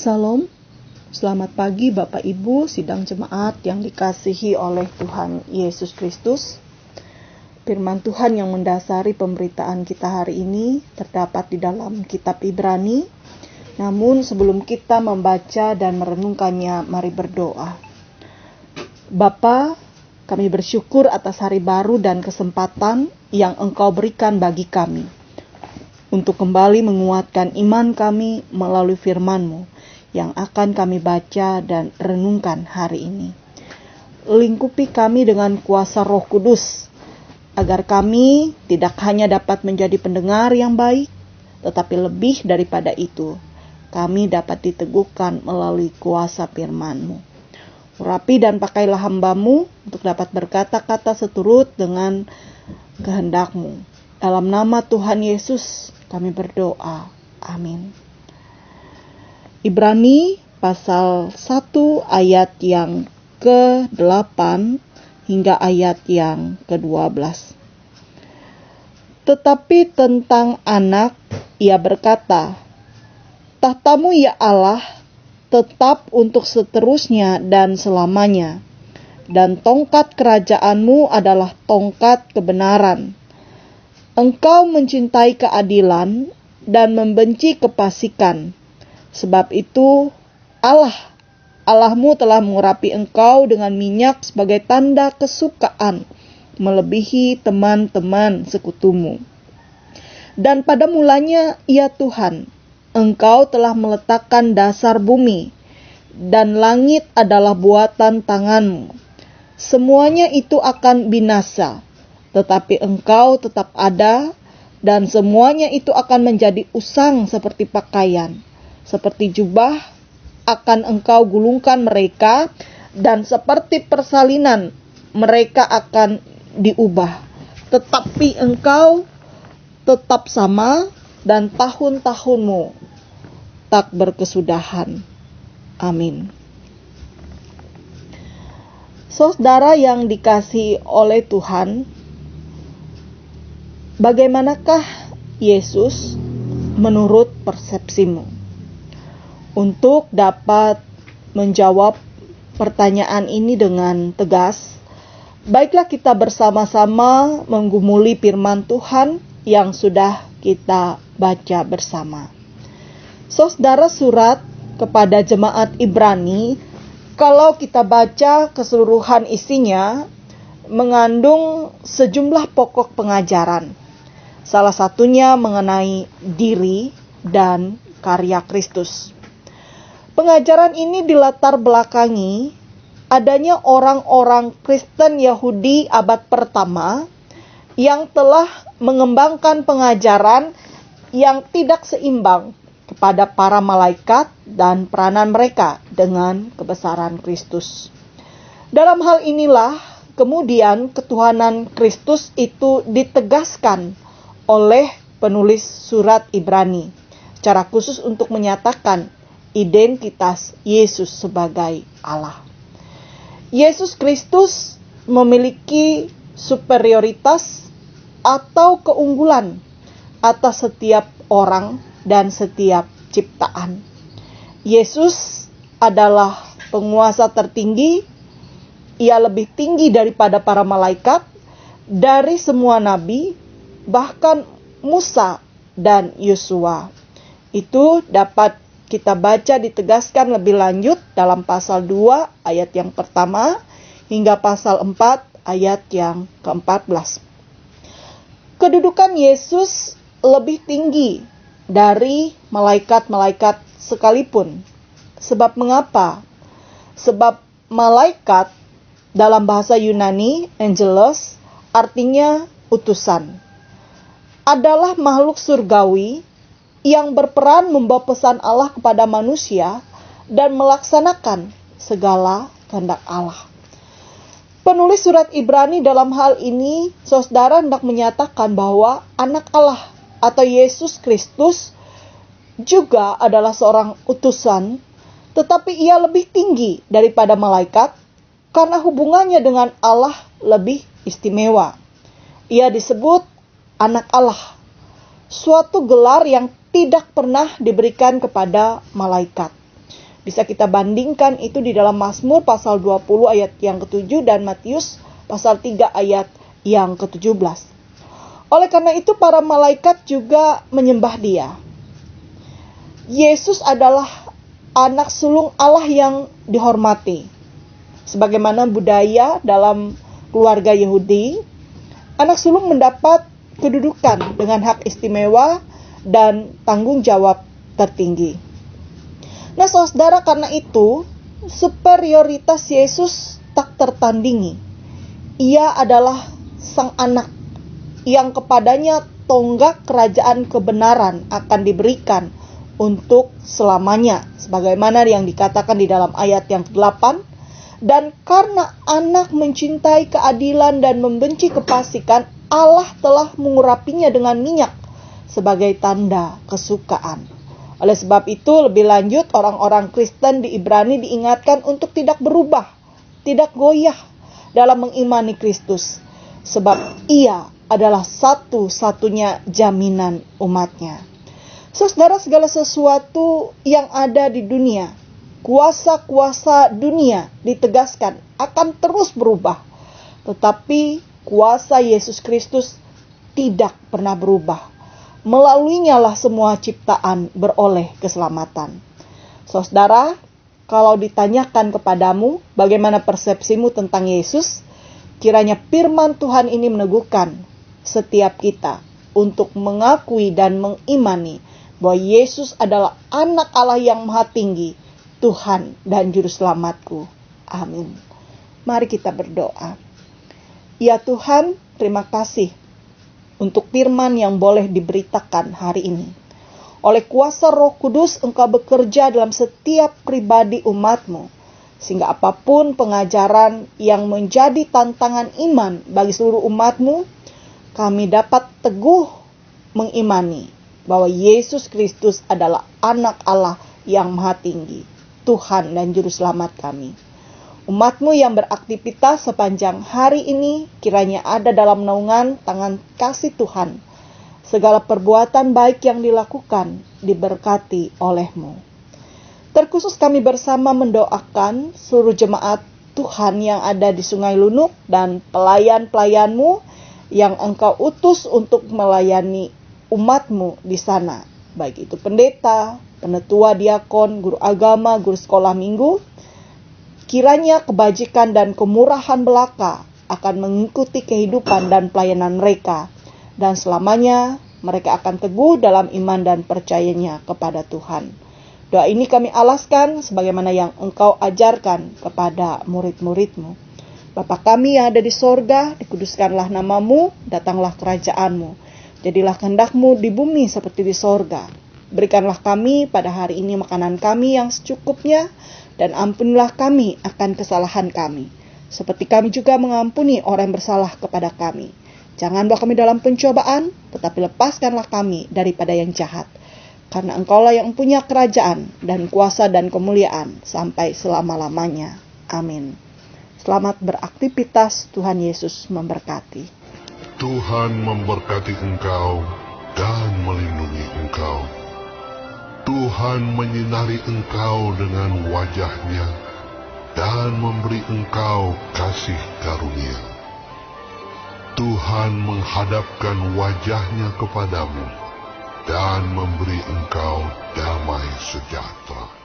Salam, selamat pagi Bapak Ibu sidang jemaat yang dikasihi oleh Tuhan Yesus Kristus. Firman Tuhan yang mendasari pemberitaan kita hari ini terdapat di dalam kitab Ibrani. Namun sebelum kita membaca dan merenungkannya, mari berdoa. Bapa, kami bersyukur atas hari baru dan kesempatan yang Engkau berikan bagi kami untuk kembali menguatkan iman kami melalui firman-Mu yang akan kami baca dan renungkan hari ini. Lingkupi kami dengan kuasa Roh Kudus, agar kami tidak hanya dapat menjadi pendengar yang baik, tetapi lebih daripada itu, kami dapat diteguhkan melalui kuasa firman-Mu. Urapi dan pakailah hamba-Mu untuk dapat berkata-kata seturut dengan kehendak-Mu. Dalam nama Tuhan Yesus kami berdoa. Amin. Ibrani pasal 1 ayat yang ke-8 hingga ayat yang ke-12. Tetapi tentang anak, ia berkata, "Tahta-Mu ya Allah, tetap untuk seterusnya dan selamanya, dan tongkat kerajaan-Mu adalah tongkat kebenaran. Engkau mencintai keadilan dan membenci kefasikan. Sebab itu Allahmu telah mengurapi engkau dengan minyak sebagai tanda kesukaan, melebihi teman-teman sekutumu. Dan pada mulanya, ya Tuhan, Engkau telah meletakkan dasar bumi, dan langit adalah buatan tangan-Mu. Semuanya itu akan binasa, tetapi Engkau tetap ada, dan semuanya itu akan menjadi usang seperti pakaian. Seperti jubah akan Engkau gulungkan mereka, dan seperti persalinan mereka akan diubah. Tetapi Engkau tetap sama, dan tahun-tahun-Mu tak berkesudahan." Amin. Saudara yang dikasihi oleh Tuhan, bagaimanakah Yesus menurut persepsimu? Untuk dapat menjawab pertanyaan ini dengan tegas, baiklah kita bersama-sama menggumuli firman Tuhan yang sudah kita baca bersama. Saudara, surat kepada jemaat Ibrani, kalau kita baca keseluruhan isinya, mengandung sejumlah pokok pengajaran. Salah satunya mengenai diri dan karya Kristus. Pengajaran ini dilatar belakangi adanya orang-orang Kristen Yahudi abad pertama yang telah mengembangkan pengajaran yang tidak seimbang kepada para malaikat dan peranan mereka dengan kebesaran Kristus. Dalam hal inilah kemudian ketuhanan Kristus itu ditegaskan oleh penulis surat Ibrani, secara khusus untuk menyatakan identitas Yesus sebagai Allah. Yesus Kristus memiliki superioritas atau keunggulan atas setiap orang dan setiap ciptaan. Yesus adalah penguasa tertinggi. Ia lebih tinggi daripada para malaikat, dari semua nabi, bahkan Musa dan Yosua. Itu dapat kita baca ditegaskan lebih lanjut dalam pasal 2 ayat yang pertama hingga pasal 4 ayat yang ke-14. Kedudukan Yesus lebih tinggi dari malaikat-malaikat sekalipun. Sebab mengapa? Sebab malaikat dalam bahasa Yunani, angelos, artinya utusan, adalah makhluk surgawi yang berperan membawa pesan Allah kepada manusia dan melaksanakan segala kehendak Allah. Penulis surat Ibrani dalam hal ini, saudara, hendak menyatakan bahwa anak Allah atau Yesus Kristus juga adalah seorang utusan, tetapi ia lebih tinggi daripada malaikat karena hubungannya dengan Allah lebih istimewa. Ia disebut anak Allah, suatu gelar yang tidak pernah diberikan kepada malaikat. Bisa kita bandingkan itu di dalam Mazmur pasal 20 ayat yang ke-7 dan Matius pasal 3 ayat yang ke-17. Oleh karena itu para malaikat juga menyembah Dia. Yesus adalah anak sulung Allah yang dihormati. Sebagaimana budaya dalam keluarga Yahudi, anak sulung mendapat kedudukan dengan hak istimewa dan tanggung jawab tertinggi. Nah, saudara, karena itu superioritas Yesus tak tertandingi. Ia adalah sang anak yang kepadanya tonggak kerajaan kebenaran akan diberikan untuk selamanya, sebagaimana yang dikatakan di dalam ayat yang ke-8. Dan karena anak mencintai keadilan dan membenci kefasikan, Allah telah mengurapinya dengan minyak sebagai tanda kesukaan. Oleh sebab itu, lebih lanjut orang-orang Kristen di Ibrani diingatkan untuk tidak berubah, tidak goyah dalam mengimani Kristus, sebab Ia adalah satu-satunya jaminan umatnya. Saudara, segala sesuatu yang ada di dunia, kuasa-kuasa dunia ditegaskan akan terus berubah. Tetapi kuasa Yesus Kristus tidak pernah berubah. Melaluinya lah semua ciptaan beroleh keselamatan. Saudara, kalau ditanyakan kepadamu bagaimana persepsimu tentang Yesus, kiranya firman Tuhan ini meneguhkan setiap kita untuk mengakui dan mengimani bahwa Yesus adalah anak Allah yang maha tinggi, Tuhan dan Juru Selamatku. Amin. Mari kita berdoa. Ya Tuhan, terima kasih untuk firman yang boleh diberitakan hari ini. Oleh kuasa Roh Kudus, Engkau bekerja dalam setiap pribadi umat-Mu, sehingga apapun pengajaran yang menjadi tantangan iman bagi seluruh umat-Mu, kami dapat teguh mengimani bahwa Yesus Kristus adalah anak Allah yang maha tinggi, Tuhan dan Juru Selamat kami. Umat-Mu yang beraktivitas sepanjang hari ini kiranya ada dalam naungan tangan kasih Tuhan. Segala perbuatan baik yang dilakukan diberkati oleh-Mu. Terkhusus kami bersama mendoakan seluruh jemaat Tuhan yang ada di Sungai Lunuk dan pelayan-pelayan-Mu yang Engkau utus untuk melayani umat-Mu di sana. Baik itu pendeta, penetua, diakon, guru agama, guru sekolah minggu. Kiranya kebajikan dan kemurahan belaka akan mengikuti kehidupan dan pelayanan mereka. Dan selamanya mereka akan teguh dalam iman dan percayanya kepada Tuhan. Doa ini kami alaskan sebagaimana yang Engkau ajarkan kepada murid-murid-Mu. Bapa kami yang ada di sorga, dikuduskanlah nama-Mu, datanglah kerajaan-Mu. Jadilah kehendak-Mu di bumi seperti di sorga. Berikanlah kami pada hari ini makanan kami yang secukupnya, dan ampunilah kami akan kesalahan kami, seperti kami juga mengampuni orang yang bersalah kepada kami. Jangan bawa kami dalam pencobaan, tetapi lepaskanlah kami daripada yang jahat. Karena Engkaulah yang punya kerajaan dan kuasa dan kemuliaan sampai selama-lamanya. Amin. Selamat beraktivitas, Tuhan Yesus memberkati. Tuhan memberkati engkau dan melindungi engkau. Tuhan menyinari engkau dengan wajah-Nya dan memberi engkau kasih karunia. Tuhan menghadapkan wajah-Nya kepadamu dan memberi engkau damai sejahtera.